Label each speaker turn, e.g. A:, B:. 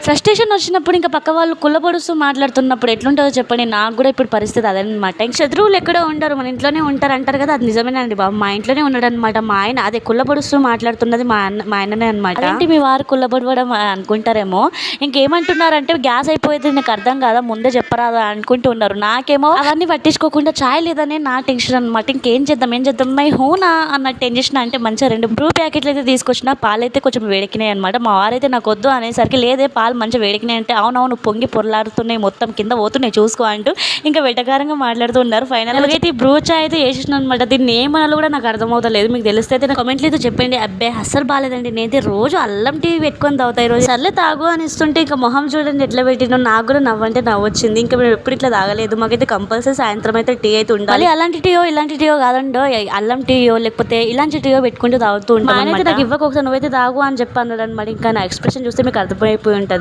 A: Frustration వచ్చినప్పుడు ఇంకా పక్క వాళ్ళు కుల్లబొడుస్తూ మాట్లాడుతున్నప్పుడు ఎట్లుంటుందో చెప్పండి. నాకు కూడా ఇప్పుడు పరిస్థితి అదనమాట. ఇంక శత్రువులు ఎక్కడో ఉండరు, మన ఇంట్లోనే ఉంటారు అంటారు కదా, అది నిజమేనండి బాబు. మా ఇంట్లోనే ఉన్నాడనమాట మా ఆయన. అదే కుల్లబొడుస్తూ మాట్లాడుతున్నది మా ఆయననే అనమాట. ఏంటి మీ వారు కుల్లబొడవడం అనుకుంటారేమో. ఇంకేమంటున్నారంటే గ్యాస్ అయిపోయేది నాకు అర్థం కాదా, ముందే చెప్పరాదా అనుకుంటూ ఉన్నారు. నాకేమో అవన్నీ పట్టించుకోకుండా చాయ్ లేదనే నా టెన్షన్ అనమాట. ఇంకేం చేద్దాం మై హోనా అన్న టెన్షన్. అంటే మంచిగా 2 బ్రూ ప్యాకెట్లు అయితే తీసుకొచ్చిన, పాలైతే కొంచెం వేడికినాయి అనమాట. మా వారైతే నాకు వద్దు అనేసరికి లేదే పాలు మంచిగా వేడికినాయి అంటే అవునవును పొంగి పొరలాడుతున్నాయి, మొత్తం కింద పోతున్నాయి చూసుకో అంటూ ఇంకా వెటకారంగా మాట్లాడుతూ ఉన్నారు. ఫైనల్గా అయితే ఈ బ్రూ చాయ్ అయితే వేసేసిన అనమాట. దీన్ని ఏమనాలో కూడా నాకు అర్థమవుతలేదు. మీకు తెలిస్తే అయితే కామెంట్లు అయితే చెప్పండి. అబ్బాయి అస్సలు బాగాలేదండి, నేనైతే రోజు అల్లం టీ పెట్టుకొని తాగుతా. ఈ రోజు సర్లే తాగు అని ఇస్తుంటే ఇంకా మొహం చూడండి ఎట్లా పెట్టినో. నాకు కూడా నవ్వంటే నవ్వొచ్చింది. ఇంకా మేము ఎప్పుడు ఇట్లా తాగలేదు. మాకైతే కంపల్సరీ సాయంత్రం అయితే టీ అయితే ఉండాలి. అలాంటి టీయో ఇలాంటి టీయో కాదండో, అల్లం టీయో లేకపోతే ఇలాంటి టీయో పెట్టుకుంటూ తాగుతూ ఉంటాను. ఆయన అయితే నాకు ఇవ్వక ఒకసారి నువ్వైతే తాగు అని చెప్పి అన్నాడు అనమాట. ఇంకా నా ఎక్స్ప్రెషన్ చూస్తే మీకు అర్థమైపోయి ఉంటుంది.